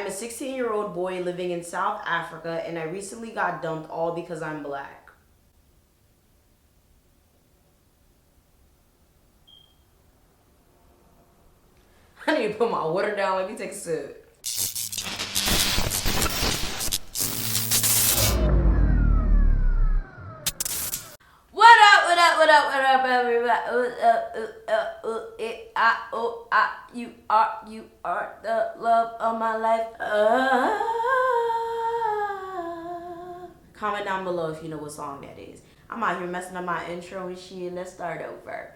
I'm a 16-year-old boy living in South Africa, and I recently got dumped all because I'm black. I need to put my water down. Let me take a sip. What up, everybody? You are the love of my life. Comment down below if you know what song that is. I'm out here messing up my intro and shit. Let's start over.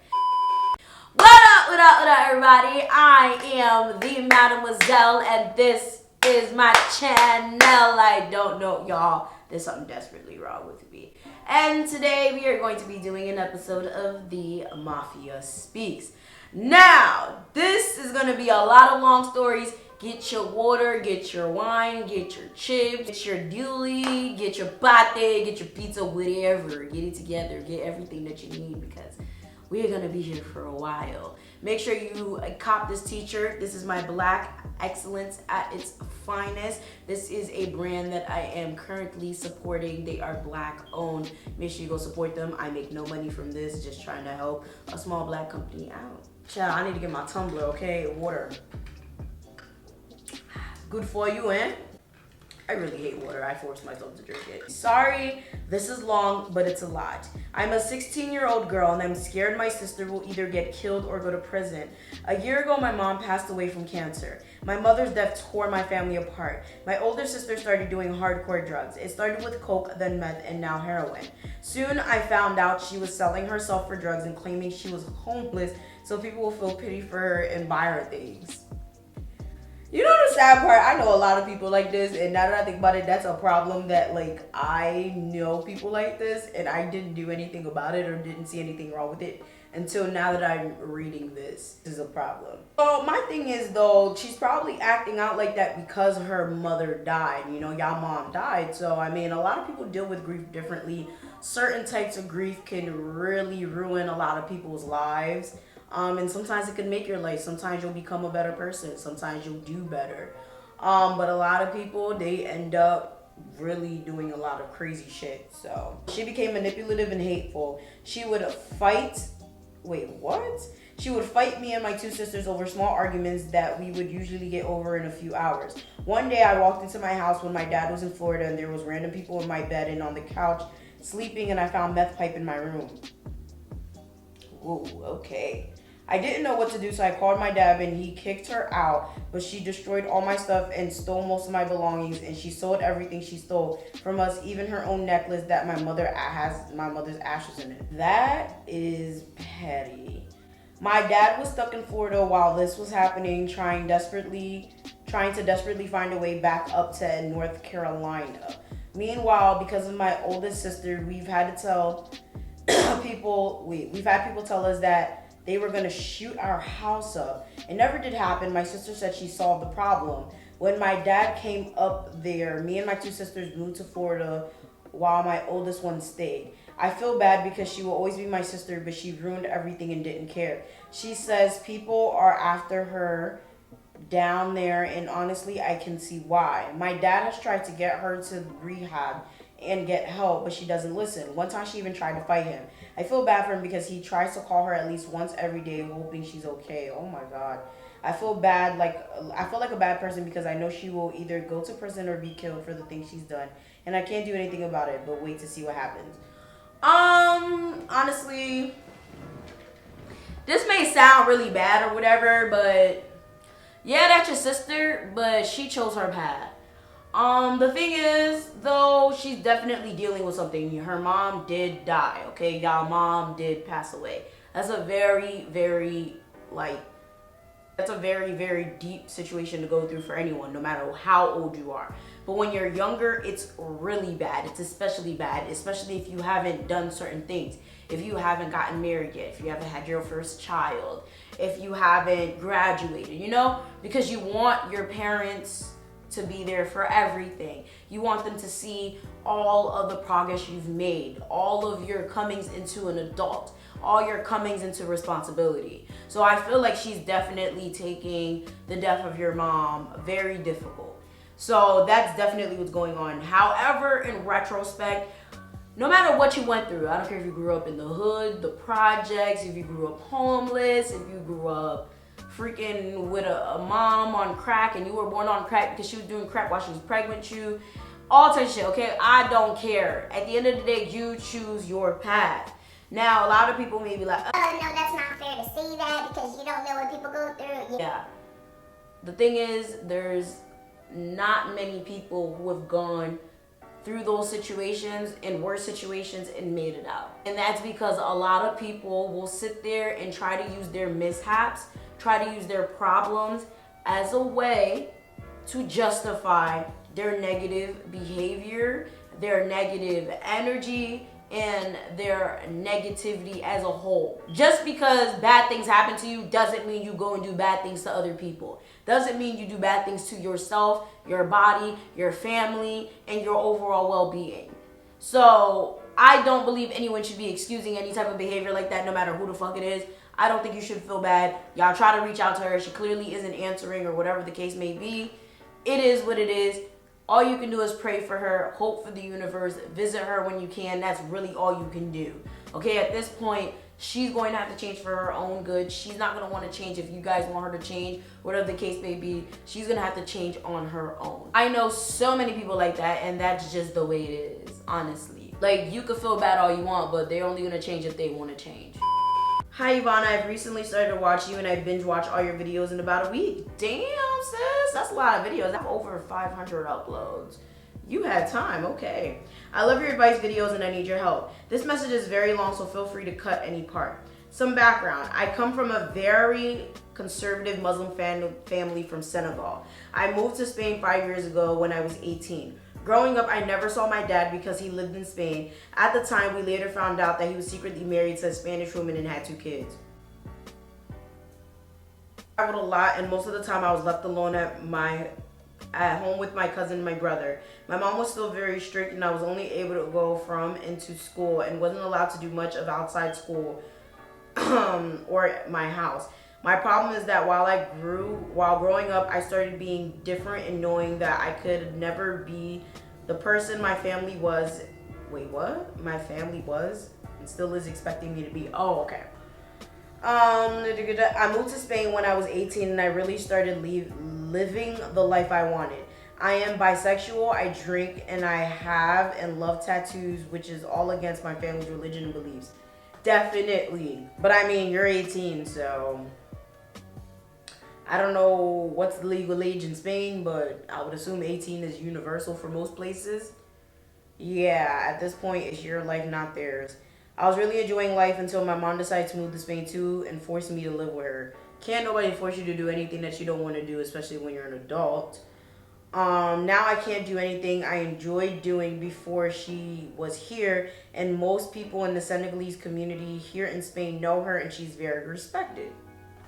What up, everybody? I am the Mademoiselle, and this is my channel. I don't know, y'all. There's something desperately wrong with me. And today we are going to be doing an episode of The Mafia Speaks. Now, this is going to be a lot of long stories. Get your water, get your wine, get your chips, get your dually, get your pate, get your pizza, whatever. Get it together, get everything that you need because we're going to be here for a while. Make sure you cop this t-shirt. This is my black excellence at its finest. This is a brand that I am currently supporting. They are black owned. Make sure you go support them. I make no money from this, just trying to help a small black company out. Child, I need to get my tumbler, okay? Water. Good for you, eh? I really hate water. I force myself to drink it. Sorry, this is long, but it's a lot. I'm a 16-year-old girl, and I'm scared my sister will either get killed or go to prison. A year ago, my mom passed away from cancer. My mother's death tore my family apart. My older sister started doing hardcore drugs. It started with coke, then meth, and now heroin. Soon, I found out she was selling herself for drugs and claiming she was homeless so people will feel pity for her and buy her things. You know the sad part? I know a lot of people like this, and now that I think about it, that's a problem that, like, I know people like this, and I didn't do anything about it or didn't see anything wrong with it until now that I'm reading this. This is a problem. So my thing is, though, she's probably acting out like that because her mother died. You know, y'all mom died. So, I mean, a lot of people deal with grief differently. Certain types of grief can really ruin a lot of people's lives. And sometimes it can make your life. Sometimes you'll become a better person. Sometimes you'll do better. But a lot of people, they end up really doing a lot of crazy shit. So she became manipulative and hateful. She would fight. Wait, what? She would fight me and my two sisters over small arguments that we would usually get over in a few hours. One day I walked into my house when my dad was in Florida and there was random people in my bed and on the couch sleeping, and I found meth pipe in my room. Whoa, okay. I didn't know what to do, so I called my dad and he kicked her out, but she destroyed all my stuff and stole most of my belongings, and she sold everything she stole from us, even her own necklace that my mother has my mother's ashes in it. That is petty. My dad was stuck in Florida while this was happening, trying to desperately find a way back up to North Carolina. Meanwhile, because of my oldest sister, we've had people tell us that they were gonna shoot our house up. It never did happen. My sister said she solved the problem. When my dad came up there, me and my two sisters moved to Florida while my oldest one stayed. I feel bad because she will always be my sister, but she ruined everything and didn't care. She says people are after her down there, and honestly, I can see why. My dad has tried to get her to rehab and get help, but she doesn't listen. One time she even tried to fight him. I feel bad for him because he tries to call her at least once every day hoping she's okay. Oh my God. I feel like a bad person because I know she will either go to prison or be killed for the things she's done, and I can't do anything about it but wait to see what happens. Honestly, this may sound really bad or whatever, but yeah, that's your sister, but she chose her path. The thing is, though, she's definitely dealing with something. Her mom did die, okay? Y'all mom did pass away. That's a very, very deep situation to go through for anyone, no matter how old you are. But when you're younger, it's really bad. It's especially bad, especially if you haven't done certain things. If you haven't gotten married yet, if you haven't had your first child, if you haven't graduated, you know? Because you want your parents to be there for everything. You want them to see all of the progress you've made, all of your comings into an adult, all your comings into responsibility. So I feel like she's definitely taking the death of your mom very difficult. So that's definitely what's going on. However, in retrospect, no matter what you went through, I don't care if you grew up in the hood, the projects, if you grew up homeless, if you grew up freaking with a mom on crack and you were born on crack because she was doing crack while she was pregnant with you, all types of shit, okay? I don't care. At the end of the day, you choose your path. Now, a lot of people may be like, oh, no, that's not fair to say that because you don't know what people go through. Yeah. The thing is, there's not many people who have gone through those situations and worse situations and made it out. And that's because a lot of people will sit there and try to use their mishaps, try to use their problems as a way to justify their negative behavior, their negative energy, and their negativity as a whole. Just because bad things happen to you doesn't mean you go and do bad things to other people. Doesn't mean you do bad things to yourself, your body, your family, and your overall well-being. So I don't believe anyone should be excusing any type of behavior like that, no matter who the fuck it is. I don't think you should feel bad. Y'all try to reach out to her. She clearly isn't answering, or whatever the case may be. It is what it is. All you can do is pray for her, hope for the universe, visit her when you can. That's really all you can do. Okay, at this point, she's going to have to change for her own good. She's not going to want to change if you guys want her to change, whatever the case may be. She's going to have to change on her own. I know so many people like that, and that's just the way it is, honestly. Like, you could feel bad all you want, but they're only going to change if they want to change. Hi, Yvana. I've recently started to watch you, and I binge watch all your videos in about a week. Damn, sis. That's a lot of videos. I have over 500 uploads. You had time. Okay. I love your advice videos, and I need your help. This message is very long, so feel free to cut any part. Some background. I come from a very conservative Muslim family from Senegal. I moved to Spain 5 years ago when I was 18. Growing up, I never saw my dad because he lived in Spain. At the time, we later found out that he was secretly married to a Spanish woman and had 2 kids. I traveled a lot, and most of the time I was left alone at home with my cousin and my brother. My mom was still very strict, and I was only able to go from and to school and wasn't allowed to do much of outside school or my house. My problem is that while growing up, I started being different and knowing that I could never be the person my family was. Wait, what? My family was and still is expecting me to be. Oh, okay. I moved to Spain when I was 18, and I really started living the life I wanted. I am bisexual, I drink, and I have and love tattoos, which is all against my family's religion and beliefs. Definitely. But I mean, you're 18, so I don't know what's the legal age in Spain, but I would assume 18 is universal for most places. Yeah, at this point, it's your life, not theirs. I was really enjoying life until my mom decided to move to Spain too and forced me to live with her. Can't nobody force you to do anything that you don't want to do, especially when you're an adult. Now I can't do anything I enjoyed doing before she was here, and most people in the Senegalese community here in Spain know her, and she's very respected.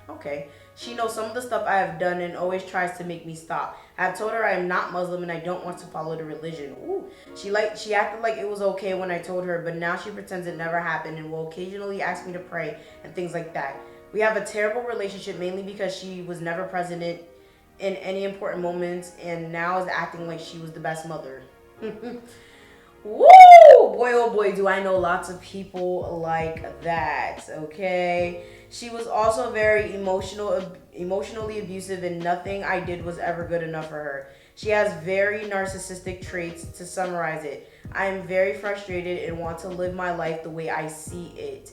Okay. She knows some of the stuff I have done and always tries to make me stop. I have told her I am not Muslim and I don't want to follow the religion. Ooh. She acted like it was okay when I told her, but now she pretends it never happened and will occasionally ask me to pray and things like that. We have a terrible relationship mainly because she was never present in any important moments and now is acting like she was the best mother. Woo! Boy, oh boy, do I know lots of people like that, okay? She was also very emotionally abusive, and nothing I did was ever good enough for her. She has very narcissistic traits. To summarize it, I am very frustrated and want to live my life the way I see it.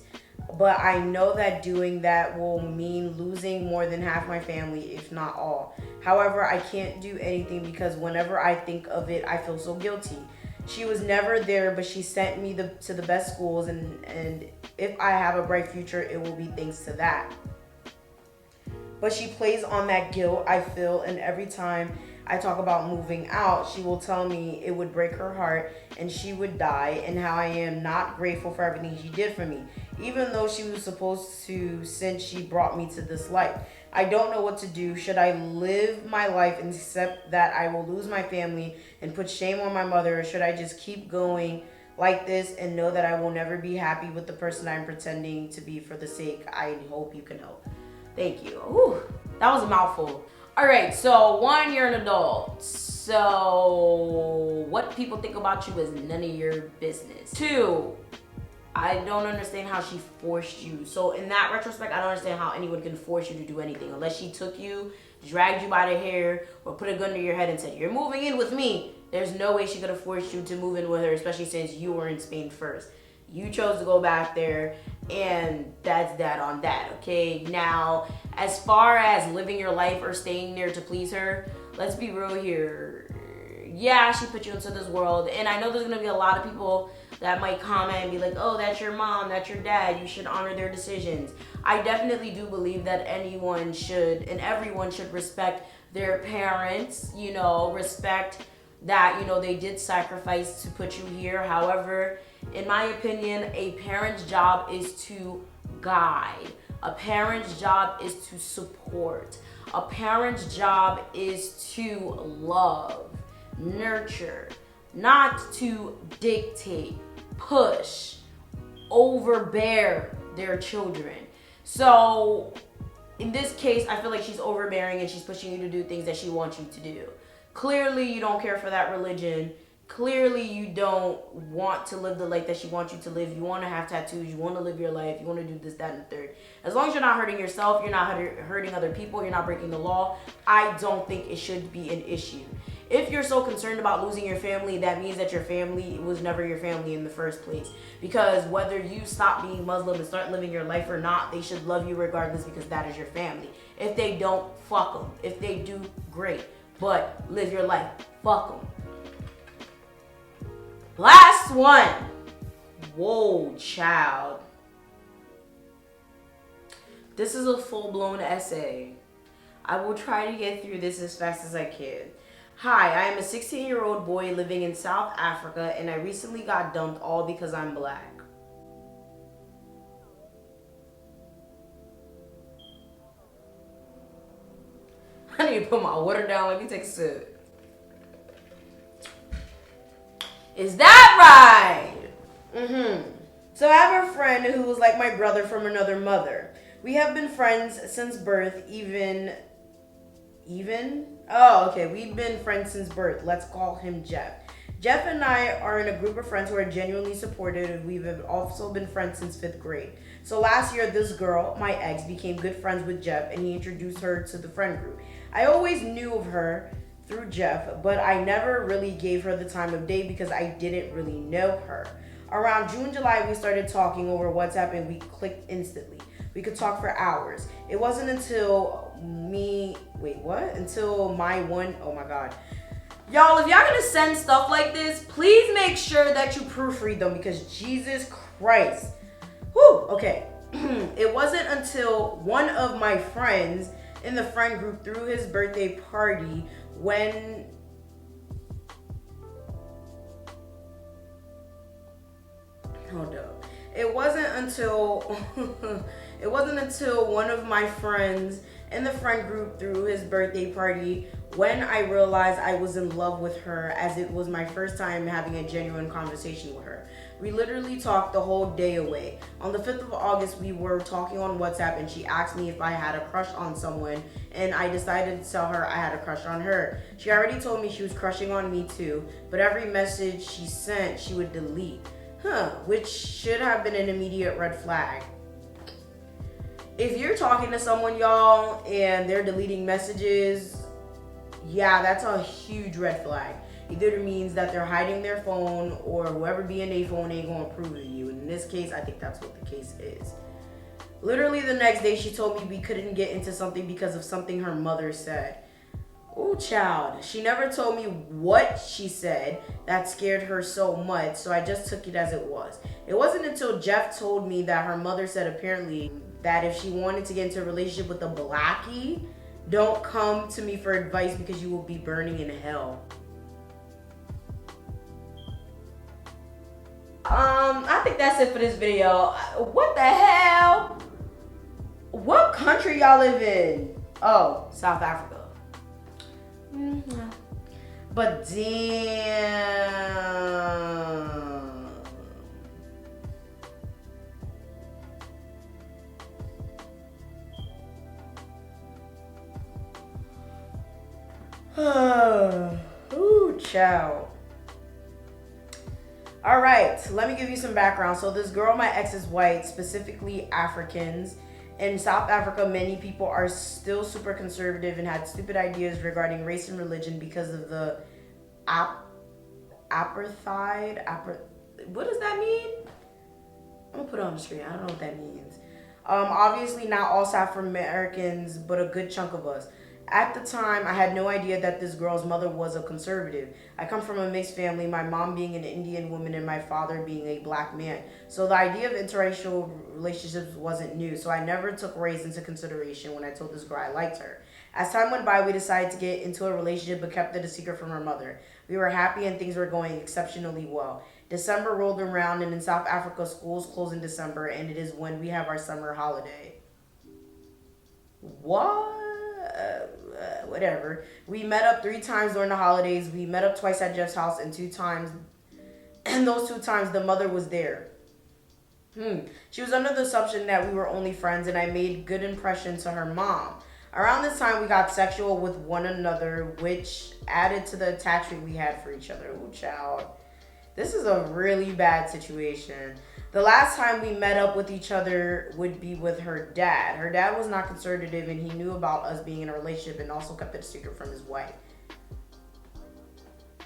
But I know that doing that will mean losing more than half my family, if not all. However, I can't do anything because whenever I think of it, I feel so guilty. She was never there, but she sent me to the best schools, and if I have a bright future, it will be thanks to that. But she plays on that guilt I feel, and every time I talk about moving out, she will tell me it would break her heart and she would die, and how I am not grateful for everything she did for me, even though she was supposed to since she brought me to this life. I don't know what to do. Should I live my life and accept that I will lose my family and put shame on my mother, or should I just keep going like this and know that I will never be happy with the person I'm pretending to be for the sake? I hope you can help. Thank you. Ooh, that was a mouthful. All right, so 1, you're an adult. So what people think about you is none of your business. 2, I don't understand how she forced you. So in that retrospect, I don't understand how anyone can force you to do anything unless she took you, dragged you by the hair, or put a gun to your head and said, "You're moving in with me." There's no way she could have forced you to move in with her, especially since you were in Spain first. You chose to go back there, and that's that on that, okay? Now, as far as living your life or staying there to please her, let's be real here. Yeah, she put you into this world, and I know there's gonna be a lot of people that might comment and be like, "Oh, that's your mom, that's your dad, you should honor their decisions." I definitely do believe that anyone should and everyone should respect their parents, you know, respect that, you know, they did sacrifice to put you here. However, in my opinion, a parent's job is to guide. A parent's job is to support. A parent's job is to love, nurture, not to dictate, push, overbear their children. So in this case, I feel like she's overbearing and she's pushing you to do things that she wants you to do. Clearly, you don't care for that religion. Clearly, you don't want to live the life that she wants you to live. You want to have tattoos. You want to live your life. You want to do this, that, and the third. As long as you're not hurting yourself, you're not hurting other people, you're not breaking the law, I don't think it should be an issue. If you're so concerned about losing your family, that means that your family was never your family in the first place. Because whether you stop being Muslim and start living your life or not, they should love you regardless because that is your family. If they don't, fuck them. If they do, great. But live your life. Fuck them. Last one. Whoa, child. This is a full-blown essay. I will try to get through this as fast as I can. Hi, I am a 16-year-old boy living in South Africa, and I recently got dumped all because I'm black. I need to put my water down. Let me take a sip. Is that right? So I have a friend who was like my brother from another mother. We have been friends since birth, even? Oh, okay. We've been friends since birth. Let's call him Jeff. Jeff and I are in a group of friends who are genuinely supportive. We've also been friends since 5th grade. So last year, this girl, my ex, became good friends with Jeff, and he introduced her to the friend group. I always knew of her through Jeff, but I never really gave her the time of day because I didn't really know her. Around June, July, we started talking over WhatsApp, and we clicked instantly. We could talk for hours. It wasn't until oh my God. Y'all, if y'all gonna send stuff like this, please make sure that you proofread them because Jesus Christ. Whew, okay. It wasn't until one of my friends in the friend group threw his birthday party when hold up. It wasn't until one of my friends in the friend group threw his birthday party when I realized I was in love with her, as it was my first time having a genuine conversation with her. We literally talked the whole day away. On the 5th of August, we were talking on WhatsApp, and she asked me if I had a crush on someone, and I decided to tell her I had a crush on her. She already told me she was crushing on me too, but every message she sent, she would delete. Which should have been an immediate red flag. If you're talking to someone, y'all, and they're deleting messages, yeah, that's a huge red flag. Either it means that they're hiding their phone, or whoever be in their phone ain't gonna approve of you. In this case, I think that's what the case is. Literally the next day, she told me we couldn't get into something because of something her mother said. Oh, child. She never told me what she said that scared her so much, so I just took it as it was. It wasn't until Jeff told me that her mother said apparently that if she wanted to get into a relationship with a blackie, don't come to me for advice because you will be burning in hell. I think that's it for this video. What the hell? What country y'all live in? Oh, South Africa. But damn. Ooh. child. All right, let me give you some background. So this girl, my ex, is white, specifically Africans. In South Africa, many people are still super conservative and had stupid ideas regarding race and religion because of the apartheid. What does that mean? I'm gonna put it on the screen. I don't know what that means. Obviously not all South Americans, but a good chunk of us. At the time, I had no idea that this girl's mother was a conservative. I come from a mixed family, my mom being an Indian woman and my father being a black man. So the idea of interracial relationships wasn't new, so I never took race into consideration when I told this girl I liked her. As time went by, we decided to get into a relationship but kept it a secret from her mother. We were happy and things were going exceptionally well. December rolled around and in South Africa, schools close in December and it is when we have our summer holiday. What? Whatever. We met up 3 times during the holidays. We met up twice at Jeff's house and 2 times, and those 2 times the mother was there. She was under the assumption that we were only friends and I made good impression to her mom. Around this time we got sexual with one another, which added to the attachment we had for each other. Ooh, child. This is a really bad situation. The last time we met up with each other would be with her dad. Her dad was not conservative and he knew about us being in a relationship and also kept it a secret from his wife.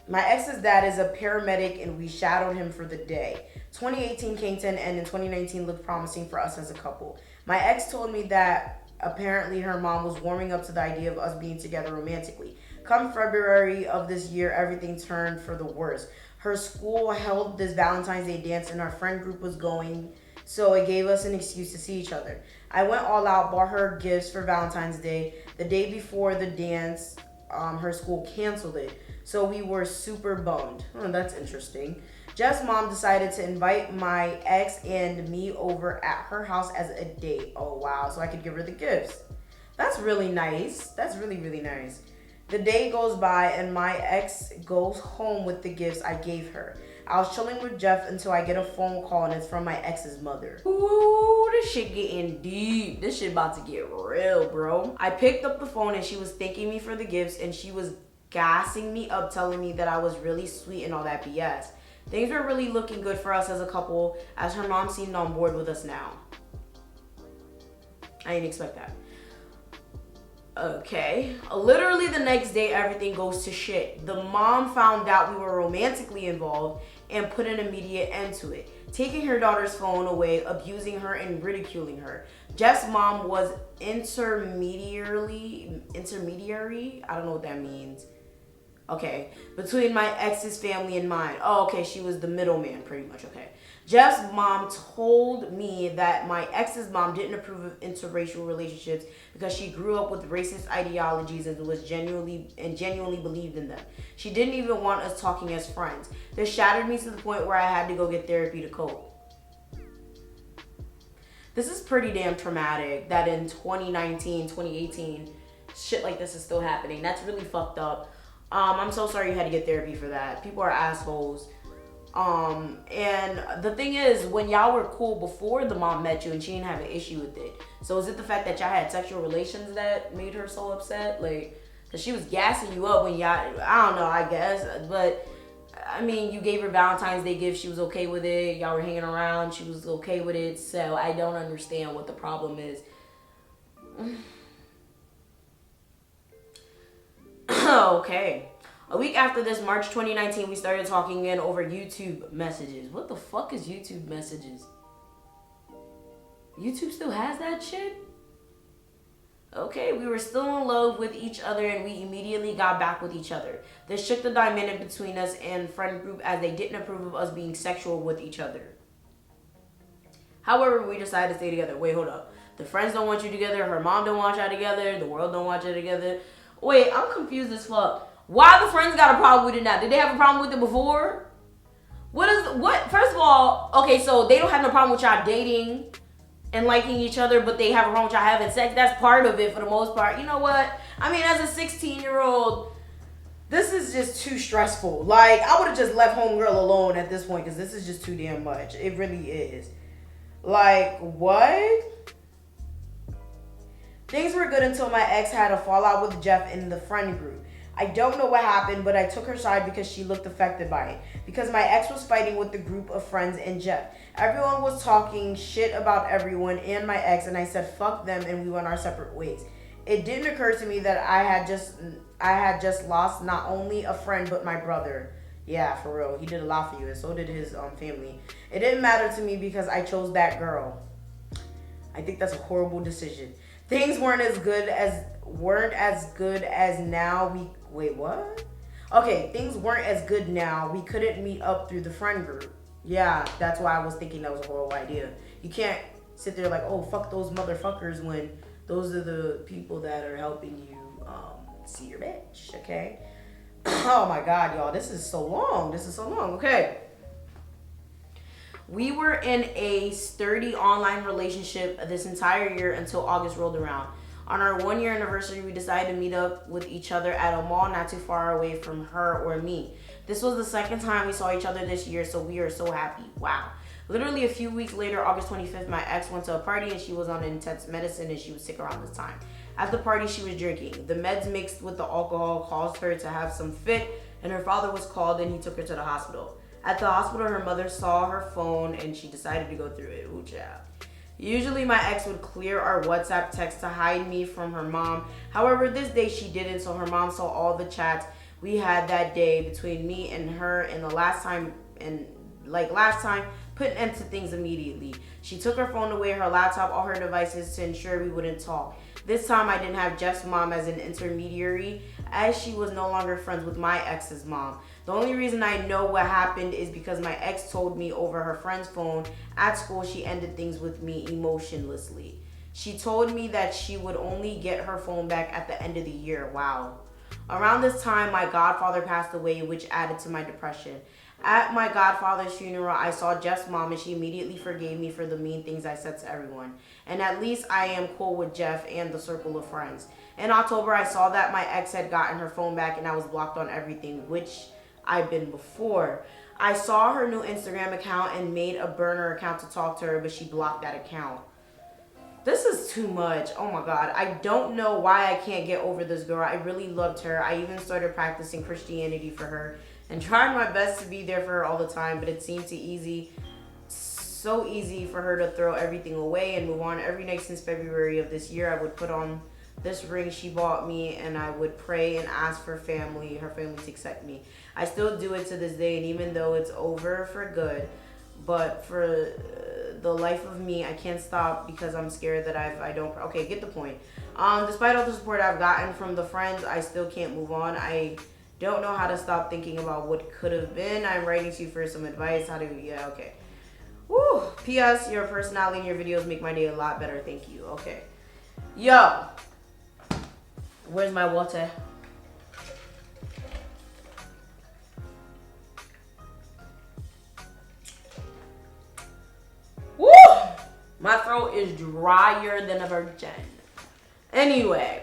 My ex's dad is a paramedic and we shadowed him for the day. 2018 came to an end and 2019 looked promising for us as a couple. My ex told me that apparently her mom was warming up to the idea of us being together romantically. Come February of this year, everything turned for the worse. Her school held this Valentine's Day dance and our friend group was going, so it gave us an excuse to see each other. I went all out, bought her gifts for Valentine's Day. The day before the dance, her school canceled it, so we were super bummed. That's interesting. Jeff's mom decided to invite my ex and me over at her house as a date. Oh wow, so I could give her the gifts. That's really nice. That's really, really nice. The day goes by and my ex goes home with the gifts I gave her. I was chilling with Jeff until I get a phone call and it's from my ex's mother. Ooh, this shit getting deep. This shit about to get real, bro. I picked up the phone and she was thanking me for the gifts and she was gassing me up, telling me that I was really sweet and all that BS. Things were really looking good for us as a couple as her mom seemed on board with us now. I didn't expect that. Okay. Literally the next day, everything goes to shit. The mom found out we were romantically involved and put an immediate end to it, taking her daughter's phone away, abusing her, and ridiculing her. Jeff's mom was intermediary, I don't know what that means. Okay, between my ex's family and mine. Oh, okay, she was the middleman, pretty much, okay. Jeff's mom told me that my ex's mom didn't approve of interracial relationships because she grew up with racist ideologies and was genuinely believed in them. She didn't even want us talking as friends. This shattered me to the point where I had to go get therapy to cope. This is pretty damn traumatic that in 2019, 2018, shit like this is still happening. That's really fucked up. I'm so sorry you had to get therapy for that. People are assholes. And the thing is, when y'all were cool before the mom met you and she didn't have an issue with it. So is it the fact that y'all had sexual relations that made her so upset? Like, cause she was gassing you up when y'all, I don't know, I guess. But, I mean, you gave her Valentine's Day gift. She was okay with it. Y'all were hanging around. She was okay with it. So I don't understand what the problem is. Okay. A week after this, March 2019, we started talking again over YouTube messages. What the fuck is YouTube messages? YouTube still has that shit? Okay, we were still in love with each other and we immediately got back with each other. This shook the dynamic between us and friend group as they didn't approve of us being sexual with each other. However, we decided to stay together. Wait, hold up. The friends don't want you together. Her mom don't want y'all together. The world don't want you together. Wait, I'm confused as fuck. Why the friends got a problem with it now? Did they have a problem with it before? First of all, okay, so they don't have no problem with y'all dating and liking each other, but they have a problem with y'all having sex. That's part of it for the most part. You know what? I mean, as a 16-year-old, this is just too stressful. Like, I would have just left homegirl alone at this point because this is just too damn much. It really is. Like, what? Things were good until my ex had a fallout with Jeff in the friend group. I don't know what happened, but I took her side because she looked affected by it. Because my ex was fighting with the group of friends and Jeff. Everyone was talking shit about everyone and my ex, and I said fuck them, and we went our separate ways. It didn't occur to me that I had just lost not only a friend but my brother. Yeah, for real. He did a lot for you, and so did his family. It didn't matter to me because I chose that girl. I think that's a horrible decision. Things weren't as good as now. Wait, what? Okay, things weren't as good now. We couldn't meet up through the friend group. Yeah, that's why I was thinking that was a horrible idea. You can't sit there like, oh, fuck those motherfuckers when those are the people that are helping you see your bitch, okay? Oh my God, y'all, this is so long. Okay. We were in a sturdy online relationship this entire year until August rolled around. On our 1-year anniversary, we decided to meet up with each other at a mall not too far away from her or me. This was the second time we saw each other this year, so we are so happy. Wow. Literally a few weeks later, August 25th, my ex went to a party and she was on intense medicine and she was sick around this time. At the party, she was drinking. The meds mixed with the alcohol caused her to have some fit, and her father was called and he took her to the hospital. At the hospital, her mother saw her phone and she decided to go through it. Ooh, child. Usually my ex would clear our WhatsApp text to hide me from her mom. However, this day she didn't, so her mom saw all the chats we had that day between me and her, and last time, put an end to things immediately. She took her phone away, her laptop, all her devices to ensure we wouldn't talk. This time I didn't have Jeff's mom as an intermediary, as she was no longer friends with my ex's mom. The only reason I know what happened is because my ex told me over her friend's phone at school she ended things with me emotionlessly. She told me that she would only get her phone back at the end of the year. Wow. Around this time, my godfather passed away, which added to my depression. At my godfather's funeral, I saw Jeff's mom and she immediately forgave me for the mean things I said to everyone. And at least I am cool with Jeff and the circle of friends. In October, I saw that my ex had gotten her phone back and I was blocked on everything, which I've been before. I saw her new Instagram account and made a burner account to talk to her, but she blocked that account. This is too much. Oh my God. I don't know why I can't get over this girl. I really loved her. I even started practicing Christianity for her and tried my best to be there for her all the time, but it seemed so easy for her to throw everything away and move on. Every night since February of this year, I would put on this ring she bought me and I would pray and ask for her family to accept me. I still do it to this day, and even though it's over for good, but for the life of me, I can't stop because I'm scared that okay, get the point. Despite all the support I've gotten from the friends, I still can't move on. I don't know how to stop thinking about what could have been. I'm writing to you for some advice. Okay. Woo. P.S. Your personality and your videos make my day a lot better. Thank you. Okay. Yo. Where's my water? Woo! My throat is drier than a virgin. Anyway.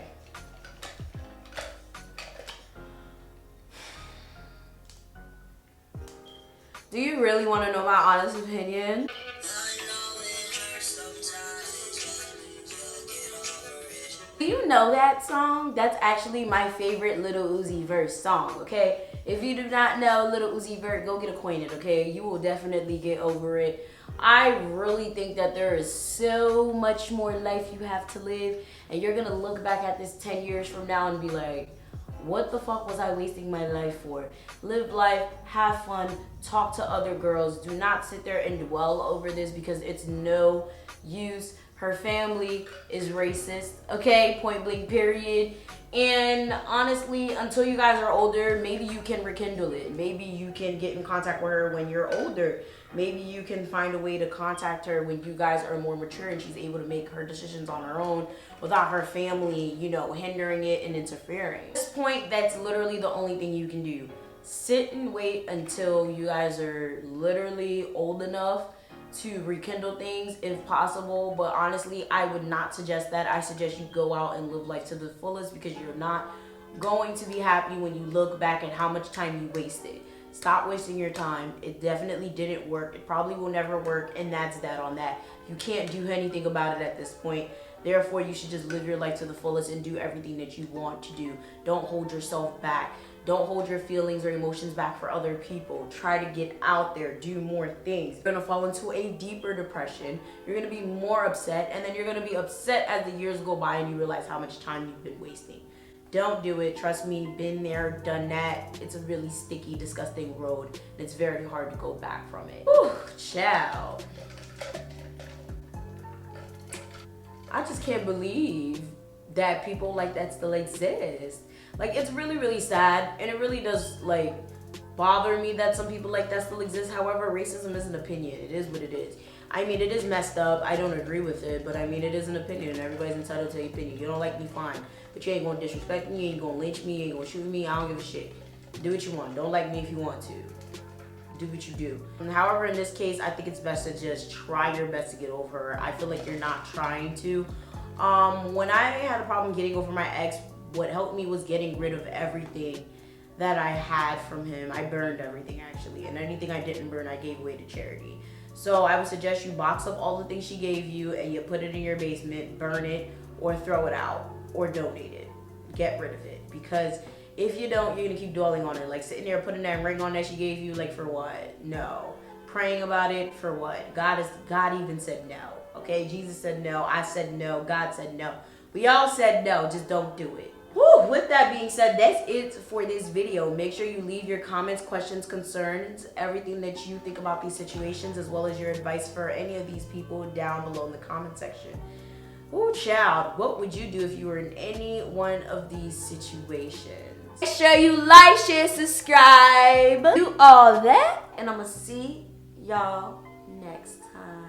Do you really want to know my honest opinion? Do you know that song? That's actually my favorite Lil Uzi Vert song, okay? If you do not know Lil Uzi Vert, go get acquainted, okay? You will definitely get over it. I really think that there is so much more life you have to live, and you're gonna look back at this 10 years from now and be like, what the fuck was I wasting my life for? Live life, have fun, talk to other girls. Do not sit there and dwell over this because it's no use. Her family is racist, okay? Point blank, period. And honestly, until you guys are older, maybe you can rekindle it. Maybe you can get in contact with her when you're older. Maybe you can find a way to contact her when you guys are more mature and she's able to make her decisions on her own without her family, hindering it and interfering. At this point, that's literally the only thing you can do. Sit and wait until you guys are literally old enough to rekindle things if possible, but honestly, I would not suggest that. I suggest you go out and live life to the fullest because you're not going to be happy when you look back at how much time you wasted. Stop wasting your time. It definitely didn't work. It probably will never work, and that's that on that. You can't do anything about it at this point. Therefore, you should just live your life to the fullest and do everything that you want to do. Don't hold yourself back. Don't hold your feelings or emotions back for other people. Try to get out there, do more things. You're gonna fall into a deeper depression. You're gonna be more upset, and then you're gonna be upset as the years go by and you realize how much time you've been wasting. Don't do it. Trust me, been there, done that. It's a really sticky, disgusting road, and it's very hard to go back from it. Whew, child. I just can't believe that people like that still exist. Like, it's really, really sad, and it really does, like, bother me that some people like that still exist. However, racism is an opinion. It is what it is. I mean, it is messed up. I don't agree with it, but I mean, it is an opinion, and everybody's entitled to an opinion. You don't like me, fine, but you ain't gonna disrespect me, you ain't gonna lynch me, you ain't gonna shoot me. I don't give a shit. Do what you want. Don't like me if you want to. Do what you do. And however, in this case, I think it's best to just try your best to get over her. I feel like you're not trying to. When I had a problem getting over my ex, what helped me was getting rid of everything that I had from him. I burned everything, actually, and anything I didn't burn, I gave away to charity. So I would suggest you box up all the things she gave you and you put it in your basement, burn it, or throw it out, or donate it. Get rid of it, because if you don't, you're gonna keep dwelling on it. Like, sitting there putting that ring on that she gave you, like, for what? No. Praying about it, for what? God even said no. Okay, Jesus said no, I said no, God said no. We all said no, just don't do it. Woo! With that being said, that's it for this video. Make sure you leave your comments, questions, concerns, everything that you think about these situations, as well as your advice for any of these people down below in the comment section. Ooh, child, what would you do if you were in any one of these situations? Make sure you like, share, subscribe, do all that, and I'm gonna see y'all next time.